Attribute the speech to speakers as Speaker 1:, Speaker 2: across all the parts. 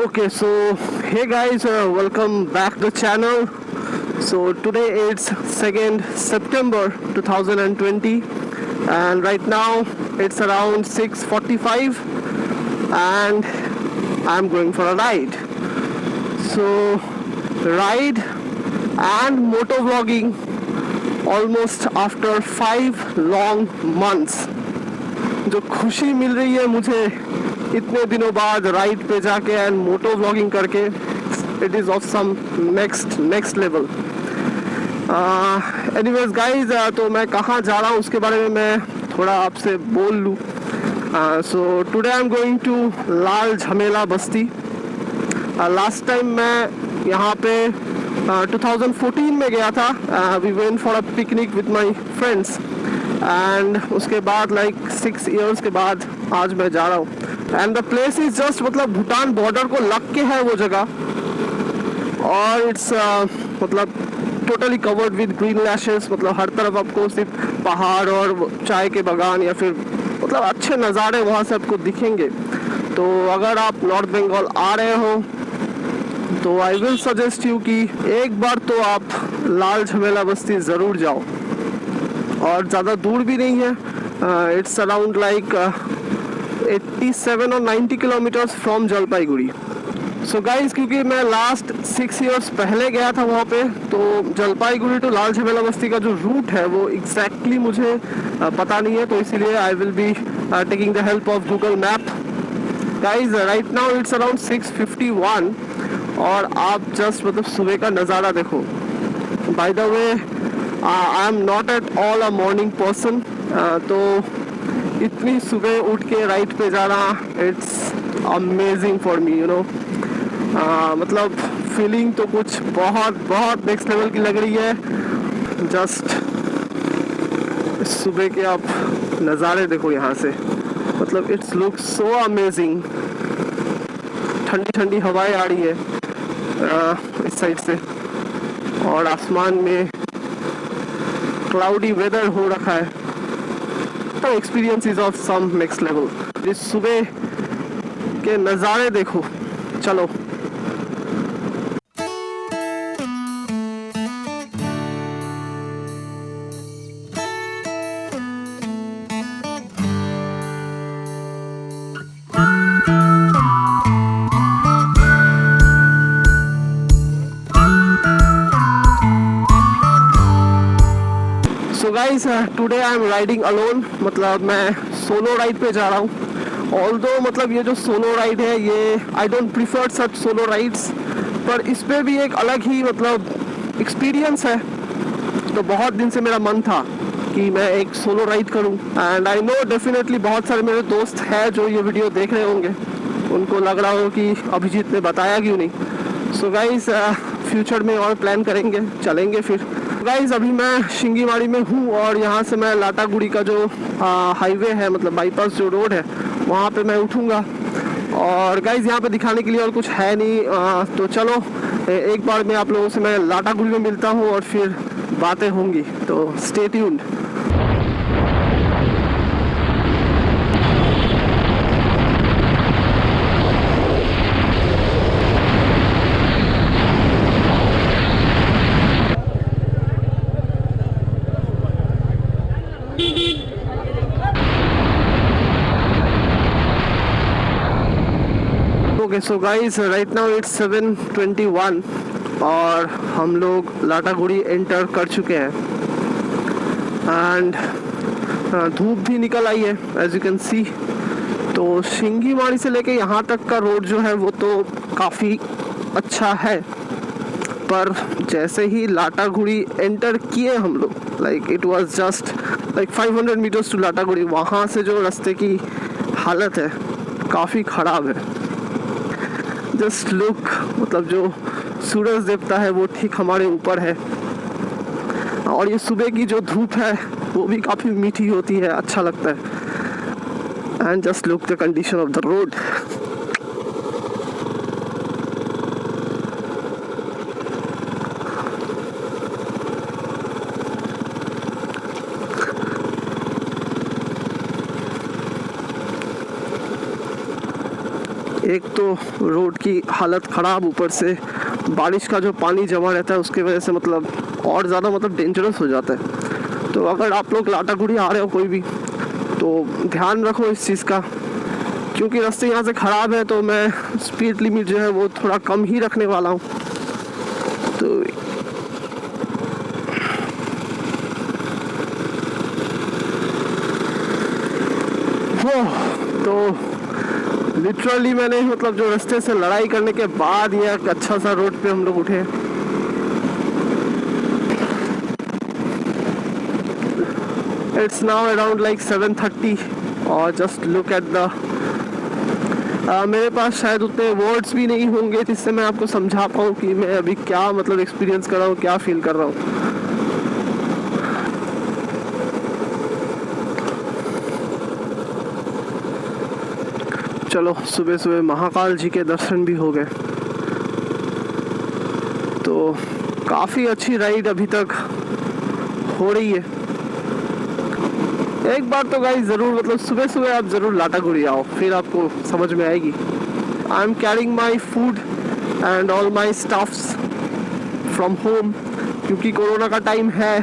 Speaker 1: Okay, so hey guys, welcome back to the channel. So today it's 2nd September 2020, and right now it's around 6:45, and I'm going for a ride. So ride and motor vlogging almost after 5 long months. जो खुशी मिल रही है मुझे इतने दिनों बाद ride पे जाके एंड मोटो व्लॉगिंग करके, it is of some next level. Anyways guys, तो मैं कहाँ जा रहा हूँ उसके बारे में मैं थोड़ा आपसे बोल लूँ. So today I am going to Lal Jhamela Basti. Last time मैं यहाँ पे 2014 में गया था. We went for a picnic with my friends, and उसके बाद लाइक 6 years के बाद आज मैं जा रहा हूँ. And the place is just, मतलब भूटान बॉर्डर को लग के है वो जगह, और इट्स मतलब totally covered with green lashes. मतलब हर तरफ आपको सिर्फ पहाड़ और चाय के बागान या फिर मतलब अच्छे नज़ारे वहाँ से आपको दिखेंगे. तो अगर आप नॉर्थ बंगाल आ रहे हो तो आई विल सजेस्ट यू कि एक बार तो आप लाल झमेला बस्ती ज़रूर जाओ. और ज़्यादा दूर भी नहीं है. इट्स अराउंड लाइक 87 और 90 kilometres from Jalpaiguri. So guys, क्योंकि मैं लास्ट 6 years पहले गया था वहाँ पे, तो जलपाईगुड़ी टू लाल झमेला बस्ती का जो रूट है वो एग्जैक्टली मुझे पता नहीं है. तो इसीलिए I will be taking the help of Google map. Guys, right now it's around 6:51, और आप जस्ट मतलब सुबह का नज़ारा देखो. By the way, I am not at all a morning person, तो इतनी सुबह उठ के राइड पे जाना, it's amazing for me, you know. मतलब फीलिंग तो कुछ बहुत बहुत नेक्स्ट लेवल की लग रही है. जस्ट सुबह के आप नज़ारे देखो यहाँ से, मतलब इट्स लुक सो अमेजिंग. ठंडी ठंडी हवाएं आ रही है इस साइड से, और आसमान में क्लाउडी वेदर हो रखा है. तो experience is of some next level. इस सुबह के नज़ारे देखो. चलो. So guys, today I am riding alone. मतलब मैं सोलो राइड पे जा रहा हूँ. ऑल्दो मतलब ये जो सोलो राइड है, ये I don't prefer such solo rides, पर इस पे भी एक अलग ही मतलब एक्सपीरियंस है. तो बहुत दिन से मेरा मन था कि मैं एक सोलो राइड करूं, एंड आई नो डेफिनेटली बहुत सारे मेरे दोस्त हैं जो ये वीडियो देख रहे होंगे, उनको लग रहा हो कि अभिजीत ने बताया क्यों नहीं. सो गाइस, फ्यूचर में और प्लान करेंगे, चलेंगे फिर. गाइस, अभी मैं शिंगीमाड़ी में हूँ, और यहाँ से मैं लाटागुड़ी का जो हाईवे है, मतलब बाईपास जो रोड है, वहाँ पे मैं उठूँगा. और गाइस, यहाँ पे दिखाने के लिए और कुछ है नहीं. तो चलो एक बार में आप लोगों से मैं लाटागुड़ी में मिलता हूँ और फिर बातें होंगी. तो stay tuned. Okay, so guys, right now it's 7:21, और हम लोग लाटागुड़ी एंटर कर चुके हैं. एंड धूप भी निकल आई है एज यू कैन सी. तो शिंगीमाड़ी से लेके यहाँ तक का रोड जो है वो तो काफ़ी अच्छा है, पर जैसे ही लाटागुड़ी एंटर किए हम लोग, like it was just like 500 meters to Lataguri, वहाँ से जो रास्ते की हालत है काफ़ी ख़राब है. जस्ट लुक, मतलब जो सूरज देवता है वो ठीक हमारे ऊपर है, और ये सुबह की जो धूप है वो भी काफ़ी मीठी होती है, अच्छा लगता है. And just look the condition of the road. एक तो रोड की हालत ख़राब, ऊपर से बारिश का जो पानी जमा रहता है उसकी वजह से मतलब और ज़्यादा मतलब डेंजरस हो जाता है। तो अगर आप लोग लाटागुड़ी आ रहे हो कोई भी, तो ध्यान रखो इस चीज़ का, क्योंकि रास्ते यहाँ से ख़राब है। तो मैं स्पीड लिमिट जो है वो थोड़ा कम ही रखने वाला हूँ। तो लिटरली मैंने मतलब जो रास्ते से लड़ाई करने के बाद ये एक अच्छा सा रोड पे हम लोग उठे। इट्स नाउ अराउंड लाइक 7:30 और जस्ट लुक एट द मेरे पास शायद उतने वर्ड्स भी नहीं होंगे जिससे मैं आपको समझा पाऊँ कि मैं अभी क्या मतलब एक्सपीरियंस कर रहा हूँ, क्या फील कर रहा हूँ। चलो, सुबह सुबह महाकाल जी के दर्शन भी हो गए। तो काफ़ी अच्छी राइड अभी तक हो रही है। एक बार तो गाइस ज़रूर मतलब सुबह सुबह आप ज़रूर लाटागुड़ी आओ, फिर आपको समझ में आएगी। I am carrying my food and all my stuffs from home, क्योंकि कोरोना का टाइम है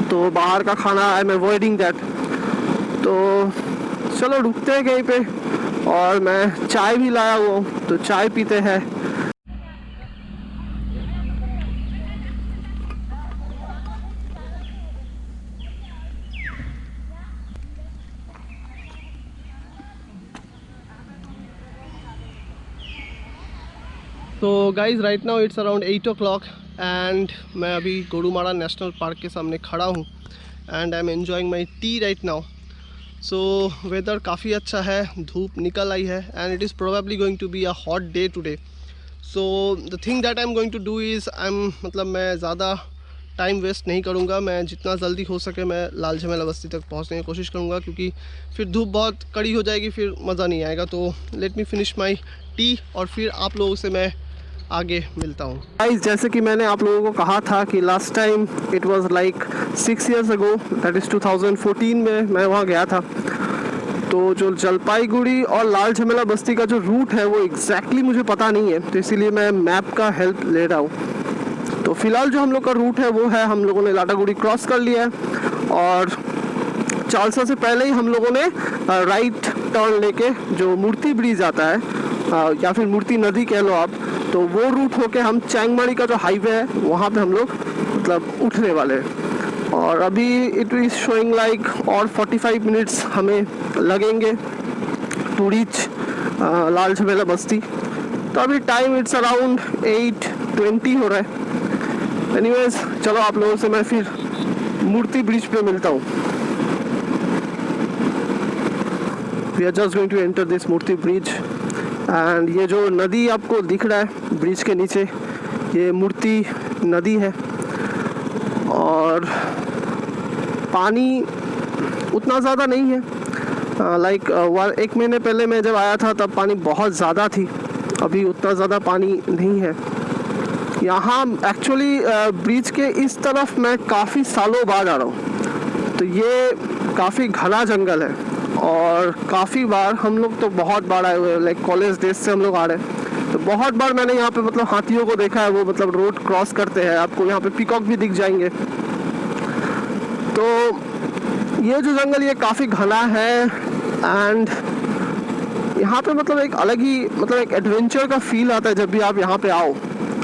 Speaker 1: तो बाहर का खाना आई एम अवॉइडिंग दैट। तो चलो रुकते हैं कहीं पे, और मैं चाय भी लाया हुआ हूँ, तो चाय पीते हैं। तो guys right now it's around 8 o'clock and मैं अभी गोरुमारा नेशनल पार्क के सामने खड़ा हूँ and I am enjoying my tea right now. So weather काफ़ी अच्छा है, धूप निकल आई है and it is probably going to be a hot day today. So the thing that I am going to do is मतलब मैं ज़्यादा टाइम वेस्ट नहीं करूँगा। मैं जितना जल्दी हो सके मैं लाल झमेला बस्ती तक पहुँचने की कोशिश करूँगा, क्योंकि फिर धूप बहुत कड़ी हो जाएगी, फिर मज़ा नहीं आएगा। तो let me finish my T और फिर आप लोगों से मैं आगे मिलता हूँ। गाइस, जैसे कि मैंने आप लोगों को कहा था कि last time it was like 6 years ago, that is 2014 में मैं वहाँ गया था। तो जो जलपाईगुड़ी और लाल झमेला बस्ती का जो रूट है वो एग्जैक्टली मुझे पता नहीं है, तो इसीलिए मैं मैप का हेल्प ले रहा हूँ। तो फिलहाल जो हम लोग का रूट है वो है, हम लोगों ने लाटागुड़ी क्रॉस कर लिया है और चालसा से पहले ही हम लोगों ने राइट टर्न लेके जो मूर्ति ब्रिज आता है या फिर मूर्ति नदी कह लो आप, तो वो रूट होके हम चैंगमारी का जो हाईवे है वहाँ पे हम लोग मतलब उठने वाले हैं। और अभी इट इज़ शोइंग लाइक और 45 मिनट्स हमें लगेंगे टू रीच लाल झमेला बस्ती। तो अभी टाइम इट्स अराउंड 8:20 हो रहा है। एनीवेज चलो आप लोगों से मैं फिर मूर्ति ब्रिज पे मिलता हूँ। We are just going to enter this Murti bridge and ये जो नदी आपको दिख रहा है ब्रिज के नीचे, ये मूर्ति नदी है और पानी उतना ज़्यादा नहीं है। लाइक 1 महीने पहले मैं जब आया था तब पानी बहुत ज़्यादा थी, अभी उतना ज़्यादा पानी नहीं है यहाँ। एक्चुअली ब्रिज के इस तरफ मैं काफ़ी सालों बाद आ रहा हूँ, तो ये काफ़ी घना जंगल है और काफ़ी बार हम लोग तो बहुत बार आए हुए हैं, लाइक कॉलेज डेज से हम लोग आ रहे हैं, तो बहुत बार मैंने यहाँ पे मतलब हाथियों को देखा है, वो मतलब रोड क्रॉस करते हैं। आपको यहाँ पे पीकॉक भी दिख जाएंगे। तो ये जो जंगल ये काफ़ी घना है एंड यहाँ पे मतलब एक अलग ही मतलब एक एडवेंचर का फील आता है जब भी आप यहाँ पे आओ।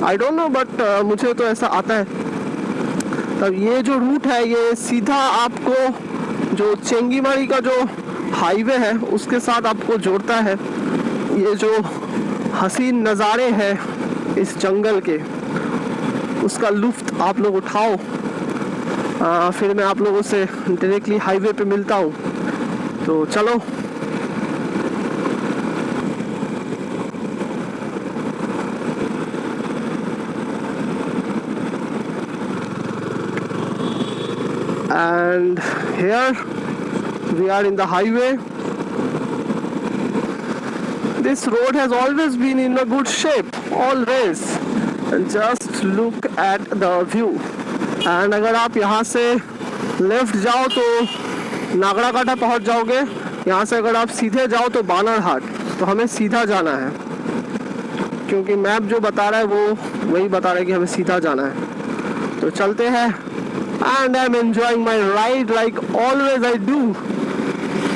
Speaker 1: आई डोंट नो बट मुझे तो ऐसा आता है। तब ये जो रूट है ये सीधा आपको जो चेंगीमारी का जो हाईवे है उसके साथ आपको जोड़ता है। ये जो हसीन नज़ारे हैं इस जंगल के, उसका लुत्फ़ आप लोग उठाओ। फिर मैं आप लोगों से डायरेक्टली हाईवे पे मिलता हूँ, तो चलो। And here we are in the highway. This road has always been in a good shape, always. And just look at the view. And अगर आप यहाँ से लेफ्ट जाओ तो नागड़ा काटा पहुँच जाओगे। यहाँ से अगर आप सीधे जाओ तो बानरहाट। तो हमें सीधा जाना है, क्योंकि मैप जो बता रहा है वो वही बता रहा है कि हमें सीधा जाना है। तो चलते हैं। And I am enjoying my ride like always I do.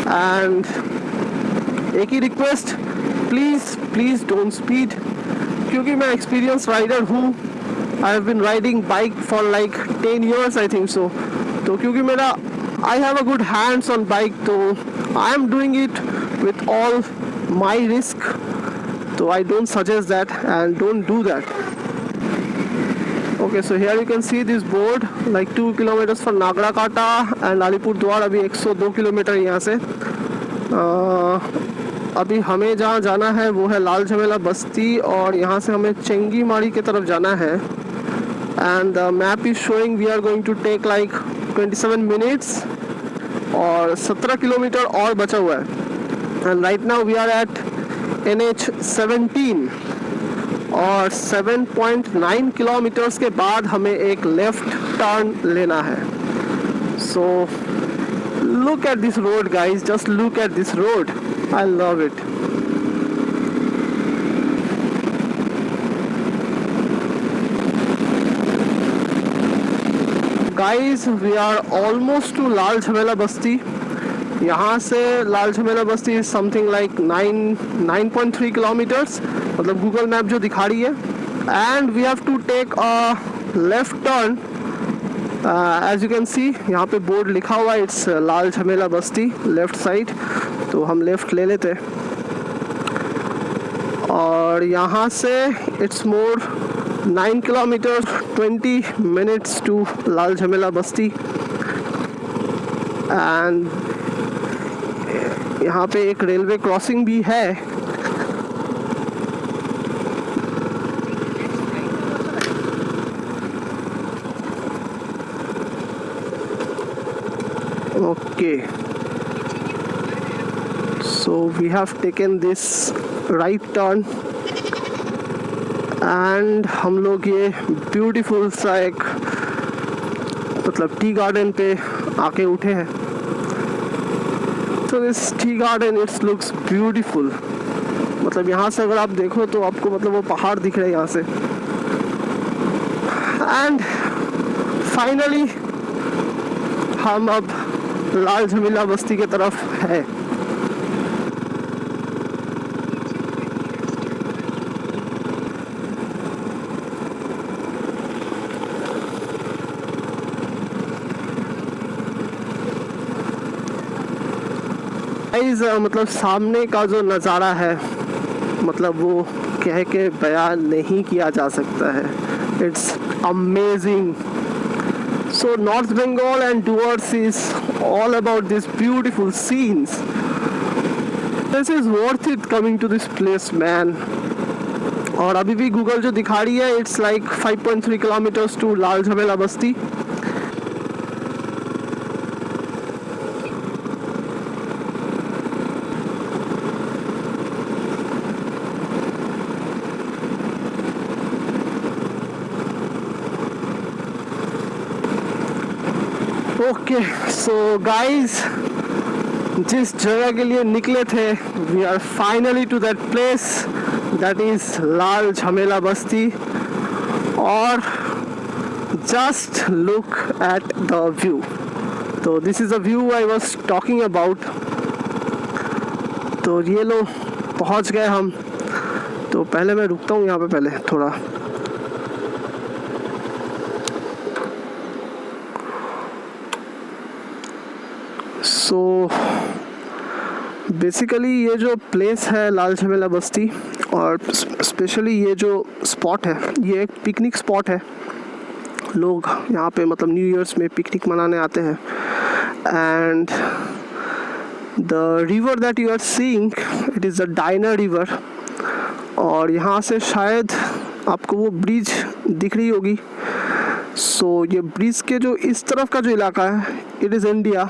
Speaker 1: And एक ही रिक्वेस्ट, प्लीज़ डोंट स्पीड, क्योंकि मैं एक्सपीरियंस राइडर हूँ। I have been riding bike for like 10 years I think so. तो क्योंकि मेरा I have a good hands on bike, तो I am doing it with all my risk. So I don't suggest that and don't do that. Okay, so here you can see this board like 2 kilometers for Nagarkata and Alipurdwar, अभी 102 kilometre यहाँ से। अभी हमें जहाँ जाना है वो है लाल झमेला बस्ती, और यहाँ से हमें चेंगीमारी की तरफ जाना है। And the map is showing we are going to take like 27 minutes, और 17 किलोमीटर और बचा हुआ है। And right now we are at NH17, और 7.9 किलोमीटर्स के बाद हमें एक लेफ्ट टर्न लेना है। So look at this road guys, just look at this road, I love it. Guys we are almost to Lal Jhamela Basti. यहाँ से Lal Jhamela Basti is something like 9.3 kilometres, मतलब गूगल मैप जो दिखा रही है। And we have to take a left turn. As you can see यहाँ पे board लिखा हुआ है, it's Lal Jhamela Basti left side, तो हम लेफ्ट ले लेते हैं। और यहाँ से it's more 9 kilometres 20 minutes to Lal Jhamela Basti. And यहाँ पे एक रेलवे क्रॉसिंग भी है। Okay, so we have taken this right turn, and हम लोग ये ब्यूटीफुल सा एक मतलब टी गार्डन पे आके उठे हैं। तो this tea garden it's looks beautiful, मतलब यहाँ से अगर आप देखो तो आपको मतलब वो पहाड़ दिख रहे हैं यहाँ से। एंड फाइनली हम अब लाल झमेला बस्ती की तरफ है। मतलब सामने का जो नज़ारा है, मतलब वो कह के बयान नहीं किया जा सकता है। It's amazing. So north Bengal and Dooars is all about this beautiful scenes. This is worth it coming to this place man. और अभी भी गूगल जो दिखा रही है it's like 5.3 kilometres to Lal Jhamela Basti. Okay, so guys जिस जगह के लिए निकले थे, we are finally to that place, that is Lal Jhamela Basti. और just look at the view. तो this is the view I was talking about. तो ये लो पहुंच गए हम। तो पहले मैं रुकता हूँ यहाँ पे पहले थोड़ा। सो बेसिकली ये जो प्लेस है लाल झमेला बस्ती, और स्पेशली ये जो स्पॉट है, ये एक पिकनिक स्पॉट है। लोग यहाँ पे मतलब न्यू ईयर्स में पिकनिक मनाने आते हैं। And the river that you are seeing, it is the Diana river. और यहाँ से शायद आपको वो ब्रिज दिख रही होगी। सो ये ब्रिज के जो इस तरफ का जो इलाका है, it is India.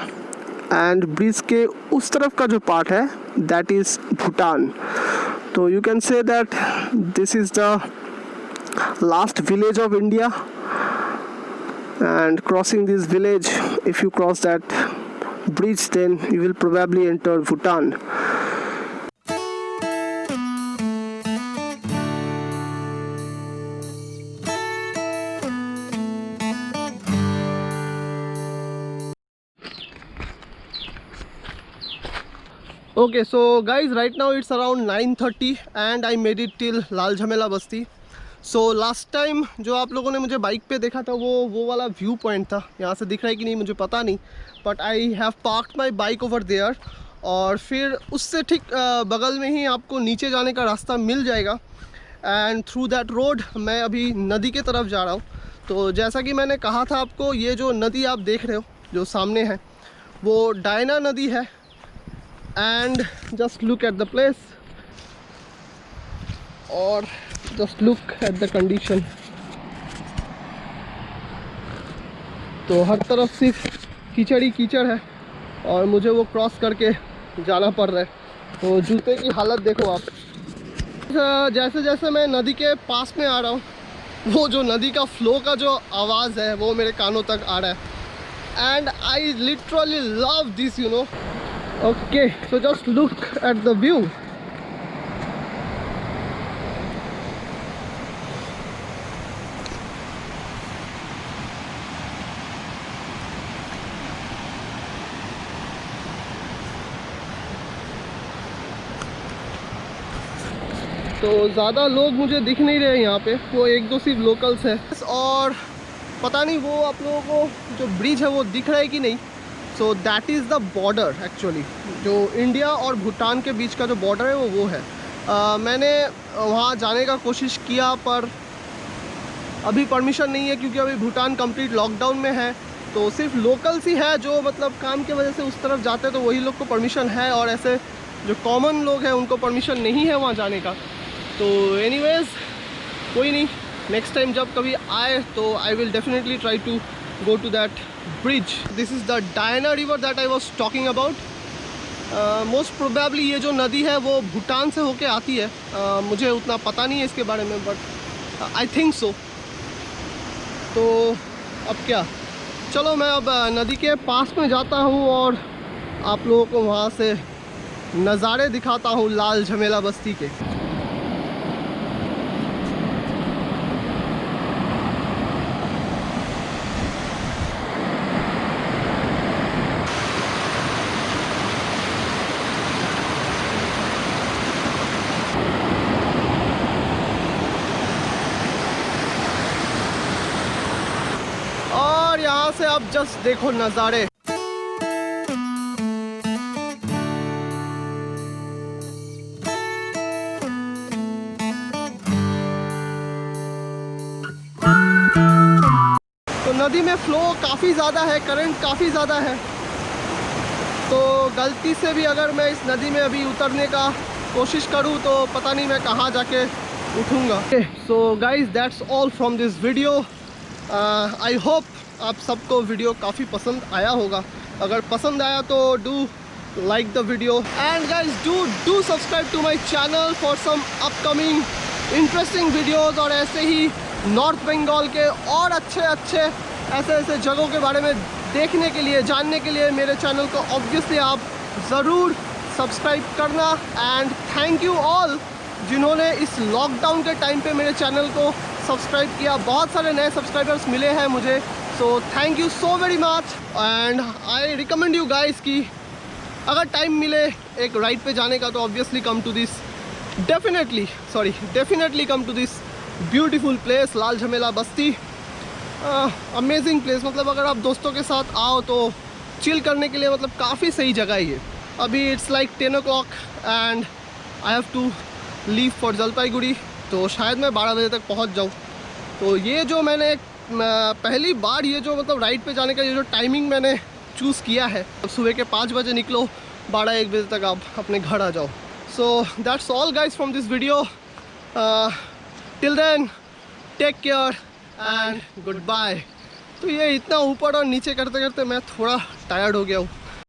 Speaker 1: And bridge के उस तरफ का जो पार्ट है, दैट इज़ भूटान। तो you can say that this is the last village of India. And crossing this village, if you cross that bridge, then you will probably enter Bhutan. Okay, so guys, right now it's around 9:30 and I made it till Lal Jhamela Basti. So last time जो आप लोगों ने मुझे bike पे देखा था वो वाला व्यू पॉइंट था. यहाँ से दिख रहा है कि नहीं मुझे पता नहीं, but I have parked my bike over there. और फिर उससे ठीक बगल में ही आपको नीचे जाने का रास्ता मिल जाएगा. एंड थ्रू दैट रोड मैं अभी नदी के तरफ जा रहा हूँ. तो जैसा कि मैंने कहा था आपको, ये जो नदी आप देख रहे हो जो सामने है वो डायना नदी है. And just look at the place or just look at the condition. तो हर तरफ सिर्फ कीचड़ ही कीचड़ है और मुझे वो क्रॉस करके जाना पड़ रहा है. तो जूते की हालत देखो आप. जैसे जैसे मैं नदी के पास में आ रहा हूँ, वो जो नदी का फ्लो का जो आवाज़ है वो मेरे कानों तक आ रहा है. And I literally love this, you know. Okay, so just look at the view. तो ज़्यादा लोग मुझे दिख नहीं रहे यहाँ पे, वो एक दो सिर्फ लोकल्स है. और पता नहीं वो आप लोगों को जो ब्रिज है वो दिख रहा है कि नहीं. So that is the border actually, जो इंडिया और भूटान के बीच का जो बॉर्डर है वो है. मैंने वहाँ जाने का कोशिश किया पर अभी परमिशन नहीं है, क्योंकि अभी भूटान कंप्लीट लॉकडाउन में है. तो सिर्फ लोकल्स ही है जो मतलब काम की वजह से उस तरफ जाते हैं, तो वही लोग को परमिशन है. और ऐसे जो कॉमन लोग हैं उनको परमिशन नहीं है वहाँ जाने का. तो एनीवेज कोई नहीं, नेक्स्ट टाइम जब कभी आए तो I will definitely try to go to that bridge. This is the Diana river that I was talking about. Most probably ये जो नदी है वो भूटान से होके आती है. मुझे उतना पता नहीं है इसके बारे में, बट I think so. तो अब क्या, चलो मैं अब नदी के पास में जाता हूँ और आप लोगों को वहाँ से नज़ारे दिखाता हूँ लाल झमेला बस्ती के. यहाँ से आप जस्ट देखो नज़ारे. तो नदी में फ्लो काफ़ी ज़्यादा है, करंट काफ़ी ज़्यादा है. तो गलती से भी अगर मैं इस नदी में अभी उतरने का कोशिश करूँ तो पता नहीं मैं कहाँ जाके उठूँगा. So guys, that's all from this video. I hope आप सबको वीडियो काफ़ी पसंद आया होगा. अगर पसंद आया तो do like the video and guys do subscribe to my channel for some upcoming interesting videos. और ऐसे ही नॉर्थ बंगाल के और अच्छे ऐसे जगहों के बारे में देखने के लिए, जानने के लिए मेरे चैनल को ऑब्वियसली आप ज़रूर सब्सक्राइब करना. एंड थैंक यू ऑल जिन्होंने इस लॉकडाउन के टाइम पे मेरे चैनल को सब्सक्राइब किया. बहुत सारे नए सब्सक्राइबर्स मिले हैं मुझे, so thank you so very much. And I recommend you guys कि अगर टाइम मिले एक राइड पे जाने का तो obviously come to this, definitely come to this beautiful place Lal Jhamela Basti. Amazing place. मतलब अगर आप दोस्तों के साथ आओ तो चिल करने के लिए मतलब काफ़ी सही जगह है ये. अभी it's like 10 o'clock and I have to leave for Jalpaiguri. तो शायद मैं 12 बजे तक पहुंच जाऊं. तो ये जो मैंने पहली बार ये जो मतलब राइड पे जाने का ये जो टाइमिंग मैंने चूज़ किया है, सुबह के 5 बजे निकलो, 12-1 बजे तक आप अपने घर आ जाओ. So that's all guys from this video. Till then take care and good bye. तो ये इतना ऊपर और नीचे करते करते मैं थोड़ा टायर्ड हो गया हूँ.